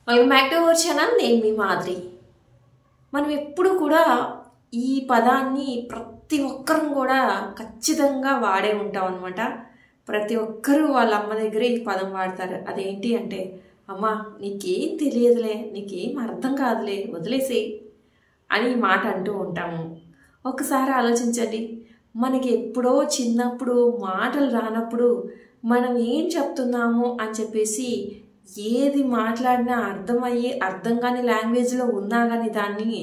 Welcome back to our channel. నేను మీ మాధురి. మనం ఎప్పుడు కూడా ఈ పదాన్ని ప్రతి ఒక్కరం కూడా ఖచ్చితంగా వాడే ఉంటాం అనమాట. ప్రతి ఒక్కరూ వాళ్ళ అమ్మ దగ్గర ఈ పదం వాడతారు. అదేంటి అంటే, అమ్మ నీకేం తెలియదులే, నీకేం అర్థం కాదులే, వదిలేసే అని ఈ మాట అంటూ ఉంటాము. ఒకసారి ఆలోచించండి, మనకి ఎప్పుడో చిన్నప్పుడు మాటలు రానప్పుడు మనం ఏం చెప్తున్నాము అని చెప్పేసి ఏది మాట్లాడినా అర్థం కాని లాంగ్వేజ్లో ఉన్నా కానీ దాన్ని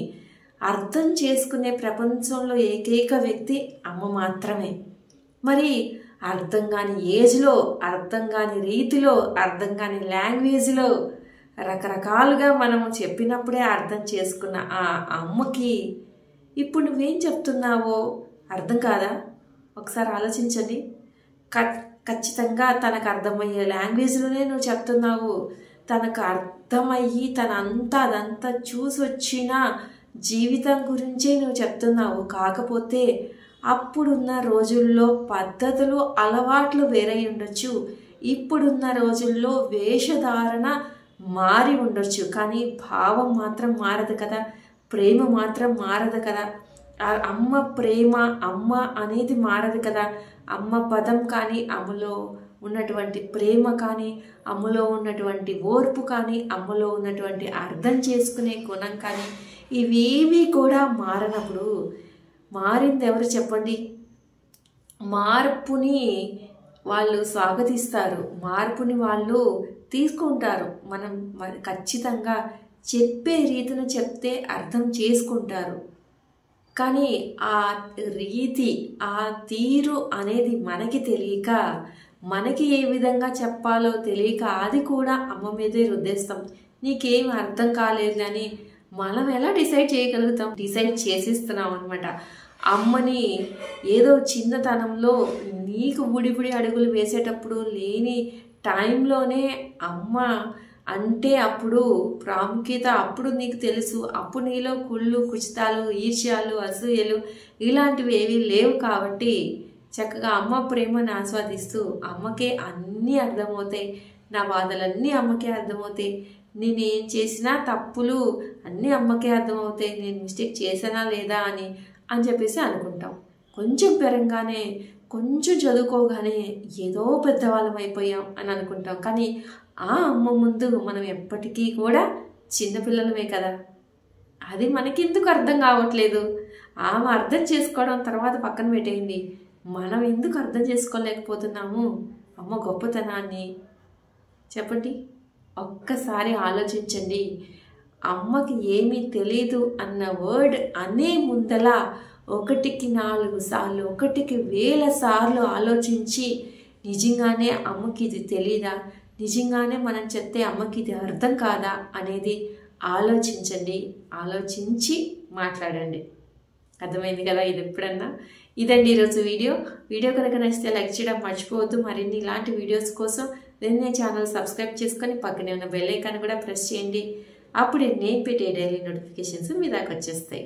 అర్థం చేసుకునే ప్రపంచంలో ఏకైక వ్యక్తి అమ్మ మాత్రమే. మరి అర్థం కాని ఏజ్లో, అర్థం కాని రీతిలో, అర్థం కాని లాంగ్వేజ్లో రకరకాలుగా మనము చెప్పినప్పుడే అర్థం చేసుకున్న ఆ అమ్మకి ఇప్పుడు నువ్వేం చెప్తున్నావో అర్థం కాదా? ఒకసారి ఆలోచించండి. ఖచ్చితంగా తనకు అర్థమయ్యే లాంగ్వేజ్లోనే నువ్వు చెప్తున్నావు. తనకు అర్థమయ్యి అదంతా చూసి వచ్చిన జీవితం గురించే నువ్వు చెప్తున్నావు. కాకపోతే అప్పుడున్న రోజుల్లో పద్ధతులు, అలవాట్లు వేరై ఉండొచ్చు. ఇప్పుడున్న రోజుల్లో వేషధారణ మారి ఉండొచ్చు. కానీ భావం మాత్రం మారదు కదా, ప్రేమ మాత్రం మారదు కదా. అమ్మ ప్రేమ, అమ్మ అనేది మారదు కదా. అమ్మ పదం కానీ, అమ్మలో ఉన్నటువంటి ప్రేమ కానీ, అమ్మలో ఉన్నటువంటి ఓర్పు కానీ, అమ్మలో ఉన్నటువంటి అర్థం చేసుకునే గుణం కానీ, ఇవేవి కూడా మారనప్పుడు మారింది ఎవరు చెప్పండి? మార్పుని వాళ్ళు స్వాగతిస్తారు, మార్పుని వాళ్ళు తీసుకుంటారు. మనం ఖచ్చితంగా చెప్పే రీతిని చెప్తే అర్థం చేసుకుంటారు. కానీ ఆ రీతి, ఆ తీరు అనేది మనకి తెలియక, మనకి ఏ విధంగా చెప్పాలో తెలియక అది కూడా అమ్మ మీదే రుద్దేస్తాం. నీకేం అర్థం కాలేదని మనం ఎలా డిసైడ్ చేయగలుగుతాం? డిసైడ్ చేసిస్తున్నాం అనమాట. అమ్మని ఏదో చిన్నతనంలో నీకు బుడి అడుగులు వేసేటప్పుడు లేని టైంలోనే అమ్మ అంటే అప్పుడు ప్రాముఖ్యత అప్పుడు నీకు తెలుసు. అప్పుడు నీలో కుళ్ళు, కుచితాలు, ఈర్ష్యాలు, అసూయలు ఇలాంటివి ఏవి లేవు. కాబట్టి చక్కగా అమ్మ ప్రేమను ఆస్వాదిస్తూ అమ్మకే అన్నీ అర్థమవుతాయి. నా బాధలన్నీ అమ్మకే అర్థమవుతాయి. నేనేం చేసినా తప్పులు అన్నీ అమ్మకే అర్థమవుతాయి. నేను మిస్టేక్ చేసానా లేదా అని చెప్పేసి అనుకుంటాం. కొంచెం పెరంగానే, కొంచెం చదువుకోగానే ఏదో పెద్దవాళ్ళం అయిపోయాం అని అనుకుంటాం. కానీ ఆ అమ్మ ముందు మనం ఎప్పటికీ కూడా చిన్నపిల్లలమే కదా. అది మనకెందుకు అర్థం కావట్లేదు? ఆమె అర్థం చేసుకోవడం తర్వాత పక్కన పెట్టేయండి, మనం ఎందుకు అర్థం చేసుకోలేకపోతున్నాము అమ్మ గొప్పతనాన్ని? చెప్పండి, ఒక్కసారి ఆలోచించండి. అమ్మకి ఏమీ తెలీదు అన్న వర్డ్ అనే ముందల 1కి 4 సార్లు, 1కి 1000 సార్లు ఆలోచించి నిజంగానే అమ్మకి ఇది తెలీదా, నిజంగానే మనం చెప్తే అమ్మకి ఇది అర్థం కాదా అనేది ఆలోచించండి. ఆలోచించి మాట్లాడండి. అర్థమైంది కదా? ఇది ఎప్పుడన్నా ఇదండి ఈరోజు వీడియో కనుక నచ్చితే లైక్ చేయడం మర్చిపోవద్దు. మరిన్ని ఇలాంటి వీడియోస్ కోసం నేను ఛానల్ సబ్స్క్రైబ్ చేసుకొని పక్కనే ఉన్న బెల్ ఐకాన్ కూడా ప్రెస్ చేయండి. అప్పుడే నేను పెట్టే డైలీ నోటిఫికేషన్స్ మీ దాకా వచ్చేస్తాయి.